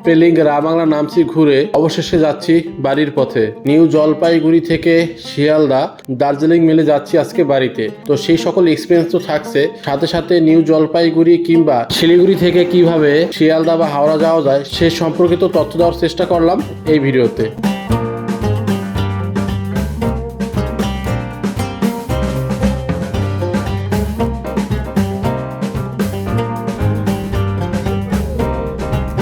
পেলিং রাবাংলা নামছি ঘুরে অবশেষে যাচ্ছি বাড়ির পথে। নিউ জলপাইগুড়ি থেকে শিয়ালদা দার্জিলিং মেলে যাচ্ছি আজকে বাড়িতে। তো সেই সকল এক্সপিরিয়েন্স তো থাকছে, সাথে সাথে নিউ জলপাইগুড়ি কিংবা শিলিগুড়ি থেকে কিভাবে শিয়ালদা বা হাওড়া যাওয়া যায় সে সম্পর্কিত তথ্য দেওয়ার চেষ্টা করলাম এই ভিডিওতে।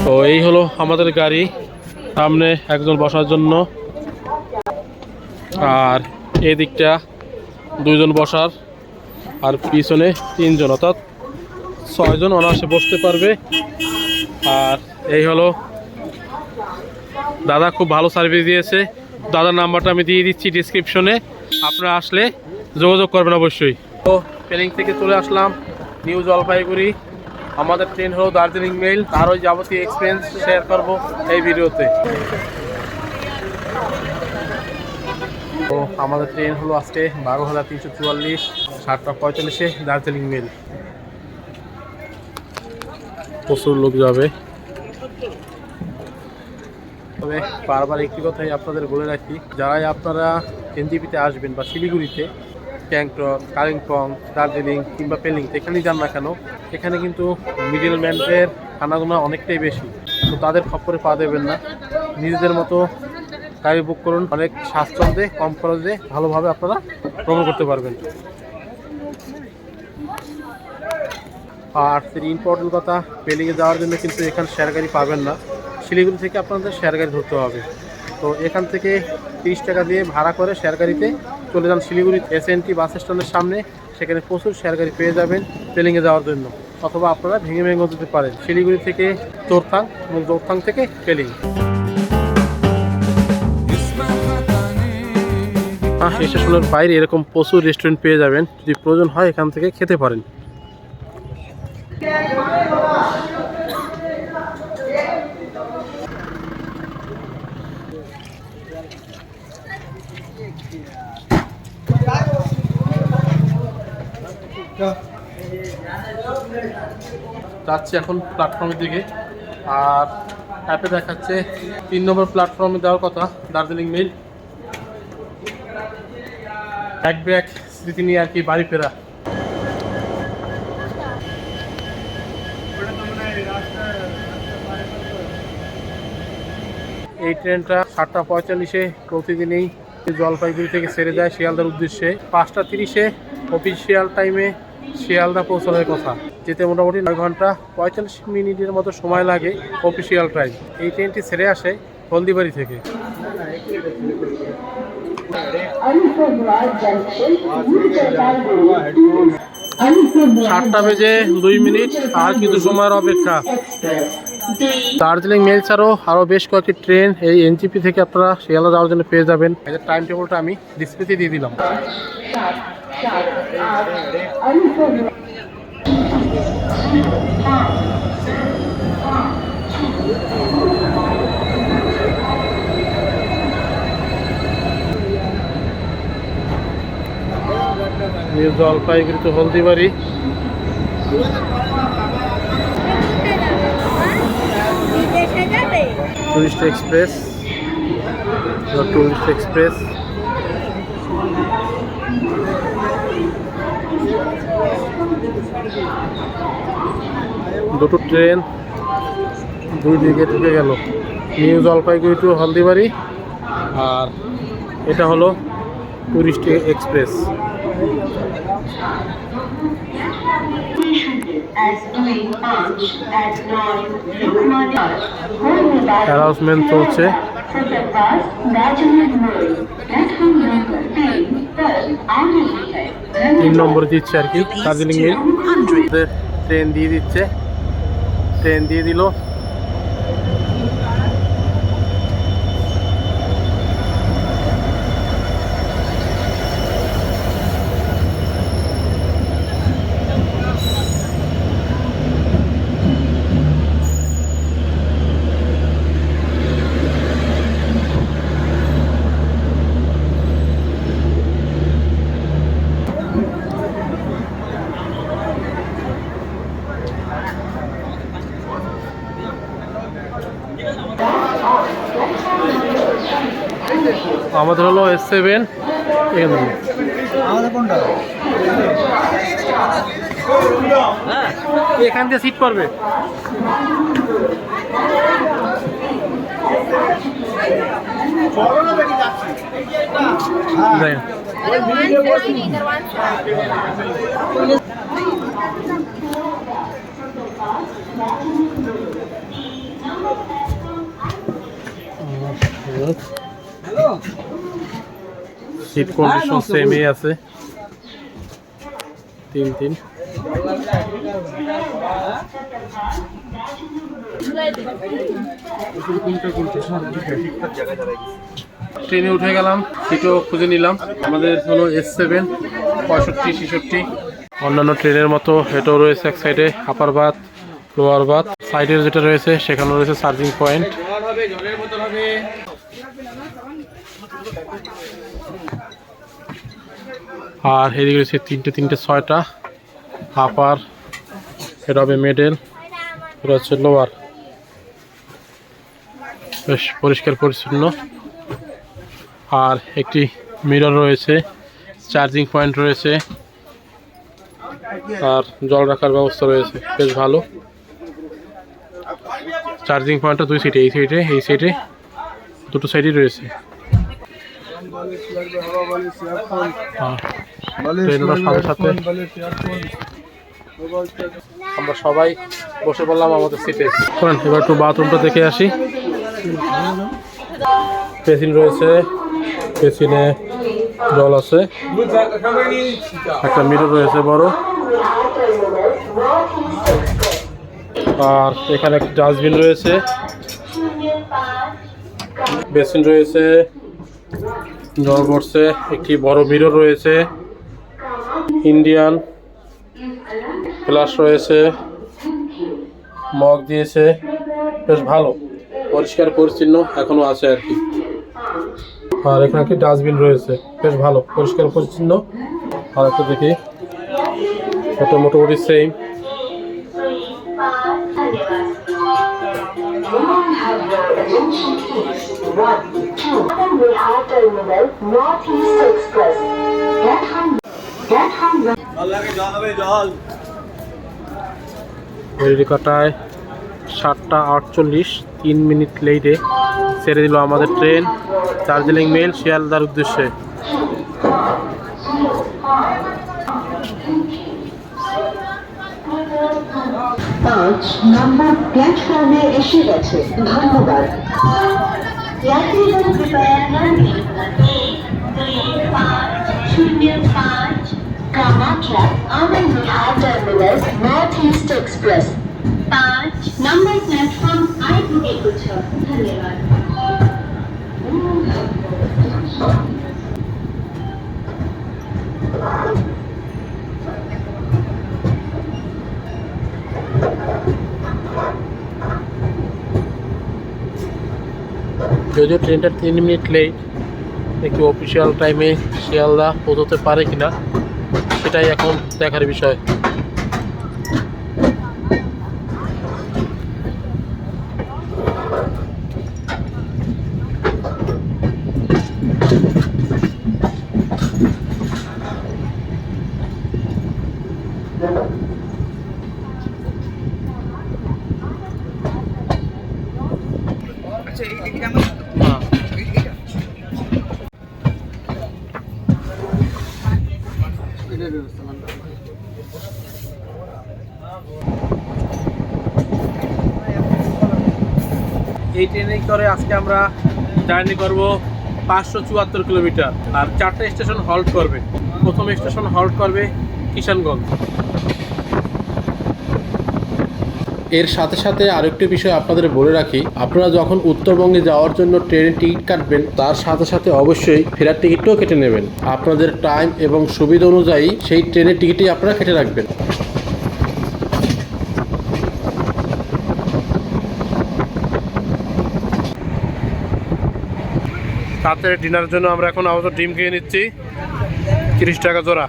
তো এই হলো আমাদের গাড়ি, সামনে একজন বসার জন্য আর এই দিকটা দুইজন বসার, আর পিছনে তিনজন, অর্থাৎ 6 জন অনায়াসে বসতে পারবে। আর এই হলো দাদা, খুব ভালো সার্ভিস দিয়েছে। দাদার নাম্বারটা আমি দিয়ে দিচ্ছি ডিসক্রিপশনে, আপনারা আসলে যোগাযোগ করবেন অবশ্যই। তো পেলিং থেকে চলে আসলাম নিউ জলপাইগুড়ি। আমাদের ট্রেন হলো দার্জিলিং মেল, আর ওই যাবতীয় এক্সপিরিয়েন্স শেয়ার করব এই ভিডিওতে। তো আমাদের ট্রেন হলো আজকে 12,344, 7:45 দার্জিলিং মেল। প্রচুর লোক যাবে, তবে বারবার একটি কথাই আপনাদের বলে রাখি, যারাই আপনারা এনজিপিতে আসবেন বা শিলিগুড়িতে, গ্যাংটক, কালিম্পং, দার্জিলিং কিংবা পেলিং এখানেই যান না কেন, এখানে কিন্তু মিডিল ম্যানদের খানাগুনা অনেকটাই বেশি। তো তাদের খপ্পরে পা দেবেন না, নিজেদের মতো গাড়ি বুক করুন, অনেক স্বাচ্ছন্দ্যে কম খরচে ভালোভাবে আপনারা ভ্রমণ করতে পারবেন। আর ইম্পর্টেন্ট কথা, পেলিংয়ে যাওয়ার জন্য কিন্তু এখানে শেয়ার গাড়ি পাবেন না, শিলিগুড়ি থেকে আপনাদের শেয়ার গাড়ি ধরতে হবে। তো এখান থেকে 30 টাকা দিয়ে ভাড়া করে শেয়ার গাড়িতে চলে যান শিলিগুড়ি SNT বাস স্ট্যান্ডের সামনে, সেখানে প্রচুর শেয়ার গাড়ি পেয়ে যাবেন পেলিংয়ে যাওয়ার জন্য। অথবা আপনারা ভেঙে যেতে পারেন শিলিগুড়ি থেকে চোরথাং এবং চোরথাং থেকে পেলিং। স্টেশনের বাইরে এরকম প্রচুর রেস্টুরেন্ট পেয়ে যাবেন, যদি প্রয়োজন হয় এখান থেকে খেতে পারেন। যাচ্ছি এখন প্ল্যাটফর্মের দিকে, আর অ্যাপে দেখাচ্ছে 3 নম্বর প্ল্যাটফর্মে দেওয়ার কথা দার্জিলিং মেল। এক ব্যাগ স্মৃতি নিয়ে আর কি বাড়ি ফেরা। এই ট্রেনটা 7:45 প্রতিদিনই জলপাইগুড়ি থেকে ছেড়ে যায় শিয়ালদার উদ্দেশ্যে। 5:30 অফিসিয়াল টাইমে শিয়ালদা পৌঁছানোর কথা, যেতে মোটামুটি 9 ঘন্টা 45 মিনিটের মতো সময় লাগে অফিসিয়াল টাইম। এই ট্রেনটি ছেড়ে আসে হলদিবাড়ি থেকে। 7:02 আর কিছু সময়ের অপেক্ষা। দার্জিলিং মেল ছাড়াও আরও বেশ কয়েকটি ট্রেন এই এনজিপি থেকে আপনারা শিয়ালদা যাওয়ার জন্য পেয়ে যাবেন। এদের টাইম টেবিলটা আমি ডিসপ্লেতে দিয়ে দিলাম। New Jalpaiguri to Haldibari. Tourist express, tourist express. দুটো ট্রেন দুই দিকে ঢুকে গেল, নিউ জলপাইগুড়ি টু হলদিবাড়ি, আর এটা হলো টুরিস্ট এক্সপ্রেস। অ্যানাউন্সমেন্ট চলছে। 3 নম্বর দিচ্ছে আর কি দার্জিলিং মেল। ট্রেন দিয়ে দিচ্ছে, ট্রেন দিয়ে দিল। আমাদের হলো S7 এখান দিয়ে সিট পারবে। সিট কন্ডিশন সেমই আছে 3-3। ট্রেনে উঠে গেলাম, সিটও খুঁজে নিলাম। আমাদের হলো S7 65-66। অন্যান্য ট্রেনের মতো এটাও রয়েছে এক সাইডে আপার বাথ লোয়ার বাথ। সাইডের যেটা রয়েছে সেখানে রয়েছে চার্জিং পয়েন্ট। আর এদিকে রয়েছে 3টে 6টা আপার, এটা হবে মিডল, এটা হচ্ছে লোয়ার। বেশ পরিষ্কার পরিচ্ছন্ন। আর একটি মিরর রয়েছে, চার্জিং পয়েন্ট রয়েছে, আর জল রাখার ব্যবস্থা রয়েছে, বেশ ভালো। চার্জিং পয়েন্টটা 2 সাইডে, এই সাইডে দুটো সাইডই রয়েছে। সাথে সাথে আমরা সবাই বসে পড়লাম আমাদের সিটে। এবার একটু বাথরুমটা দেখে আসি। বেসিন রয়েছে, বেসিনে জল আছে, একটা মিরর রয়েছে বড়, আর এখানে একটা ডাস্টবিন রয়েছে, বেসিন রয়েছে, জল পড়ছে, একটি বড় মিরর রয়েছে, ইন্ডিয়ান গ্লাস রয়েছে, মগ দিয়েছে, বেশ ভালো পরিষ্কার পরিচ্ছন্ন এখনো আছে আর কি। আর এখানে একটি ডাস্টবিন রয়েছে, বেশ ভালো পরিষ্কার পরিচ্ছন্ন। আর একটা দেখি, এটা মোটামুটি সেম। কাটায় 7টা 48, 3 মিনিট লেটে ছেড়ে দিল আমাদের ট্রেন দার্জিলিং মেল শিয়ালদার উদ্দেশ্যে। নম্বর প্ল্যাটফর্মে এসে গেছে, ধন্যবাদ। यात्रीगण कृपया ध्यान दें, 1-2-5-0-5 Kamakhya Anand Vihar terminus North East Express 5 number platform आई पुगेको छ। धन्यवाद। যদিও ট্রেনটা 3 মিনিট লেট, একটু অফিসিয়াল টাইমে শিয়ালদা পৌঁছতে পারে কিনা সেটাই এখন দেখার বিষয়। এই ট্রেনে করে আজকে আমরা জার্নি করব 574 কিলোমিটার, আর 4টা স্টেশন হল্ট করবে। প্রথম স্টেশন হল্ট করবে কিষানগঞ্জ। এর সাথে সাথে আরেকটি বিষয় আপনাদের বলে রাখি, আপনারা যখন উত্তরবঙ্গে যাওয়ার জন্য ট্রেনের টিকিট কাটবেন তার সাথে সাথে অবশ্যই ফেরার টিকিটটাও কেটে নেবেন। আপনাদের টাইম এবং সুবিধা অনুযায়ী সেই ট্রেনের টিকিটই আপনারা কেটে রাখবেন। রাতের ডিনারের জন্য আমরা এখন আপাতত ডিম খেয়ে নিচ্ছি, 30 টাকা জোড়া।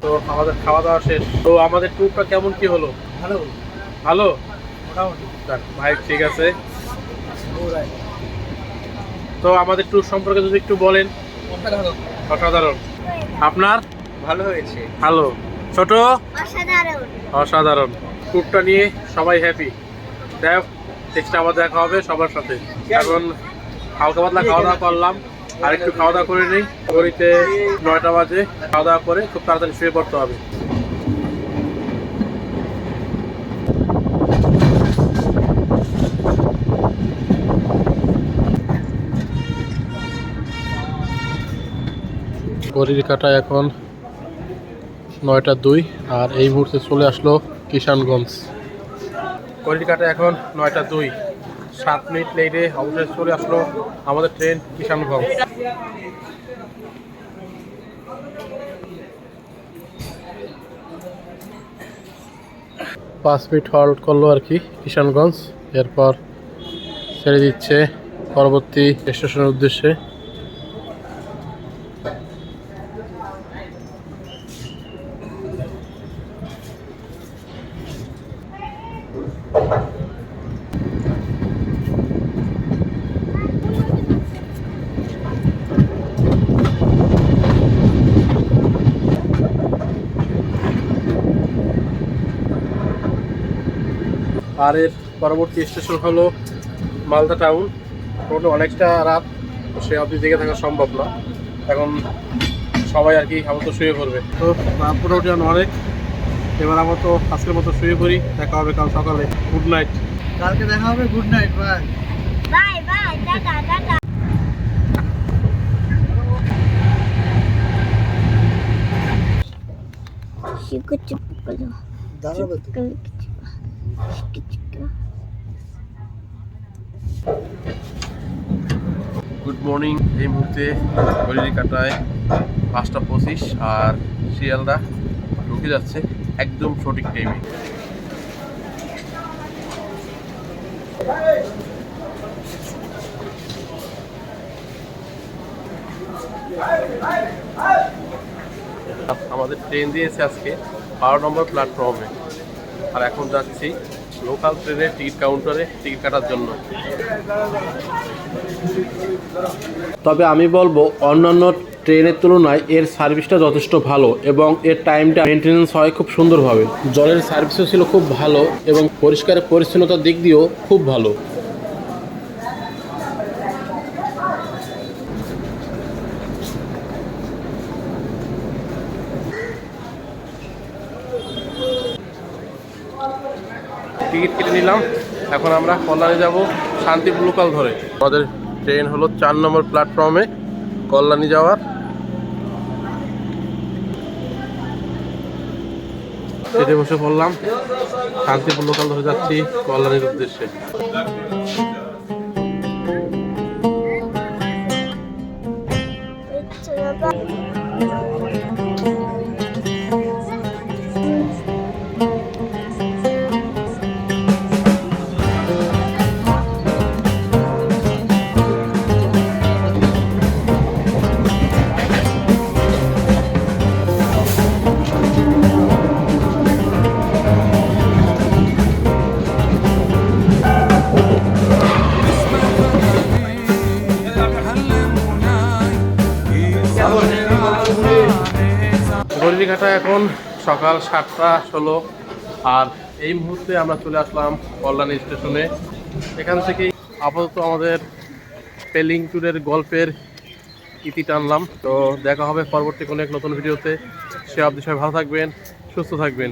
তো আমাদের খাওয়া দাওয়া শেষ। তো আমাদের ট্যুরটা কেমন কি হলো? ভালো ভালো, মোটামুটি যাক, ভাই ঠিক আছে। তো আমাদের ট্যুর সম্পর্কে যদি একটু বলেন। অসাধারণ। আপনার? ভালো হয়েছে। ভালো। ছোট? অসাধারণ। অসাধারণ। ট্যুরটা নিয়ে সবাই হ্যাপি। যাই হোক, নেক্সট আবার দেখা হবে সবার সাথে। এখন হালকা পাতলা খাওয়া দাওয়া করলাম, আর একটু খাওয়া দাওয়া করে নিই। ঘড়িতে 9টা বাজে। খাওয়া দাওয়া করে খুব তাড়াতাড়ি শুয়ে পড়তে হবে। ঘড়ির কাঁটা এখন 9টা 2, আর এই মুহূর্তে চলে আসলো কিষানগঞ্জ। ঘড়ির কাঁটা এখন 9টা 2, 7 মিনিট লেটে অবশেষে চলে আসলো আমাদের ট্রেন কিষানগঞ্জ। পাঁচ মিনিট হল্ট করলো আর কি কিষানগঞ্জ। এরপর ছেড়ে দিচ্ছে পরবর্তী স্টেশনের উদ্দেশ্যে। আর এর পরবর্তী স্টেশন হলো মালদা টাউন। অনেকটা রাত, সে অবধি জেগে থাকা সম্ভব না। এখন সবাই আর কি আপাতত শুয়ে পড়বে। তো মোটামুটি অনেক, এবার আপাতত আজকের মতো শুয়ে পড়ি। দেখা হবে কাল সকালে। Good night. কালকে দেখা হবে। Good night. Bye bye bye, ta-ta ta-ta. চিকু চিকু করো। দাঁড়াবে তো। চিকু চিকু। Good morning. এই মুহূর্তে ঘড়ির কাঁটায় 5টা 25, আর শিয়ালদা ঢুকে যাচ্ছে একদম সঠিক টাইমে। আমাদের ট্রেন দিয়েছে আজকে 12 নম্বর প্ল্যাটফর্মে, আর এখন যাচ্ছি লোকাল ট্রেনের টিকিট কাউন্টারে টিকিট কাটার জন্য। তবে আমি বলবো অন্যান্য ট্রেনের তুলনায় এর সার্ভিসটা যথেষ্ট ভালো, এবং এর টাইমটা মেনটেন্যান্স হয় খুব সুন্দরভাবে। জলের সার্ভিসও ছিল খুব ভালো, এবং পরিষ্কার পরিচ্ছন্নতার দিক দিয়েও খুব ভালো। টিকিট কেটে নিলাম। এখন আমরা কল্যাণে যাব শান্তিপুর লোকাল ধরে। আমাদের ট্রেন হলো 4 নম্বর প্ল্যাটফর্মে কল্যাণী যাওয়ার। ট্রেনে বসে পড়লাম, শান্তিপুর লোকাল ধরে যাচ্ছি কল্যাণীর উদ্দেশ্যে। ঘড়িঘাটা এখন সকাল 7টা 16, আর এই মুহূর্তে আমরা চলে আসলাম কল্যাণী স্টেশনে। এখান থেকেই আপাতত আমাদের পেলিং ট্যুরের গল্পের ইতি টানলাম। তো দেখা হবে পরবর্তী কোনো এক নতুন ভিডিওতে। সে অবধি সবাই ভালো থাকবেন, সুস্থ থাকবেন।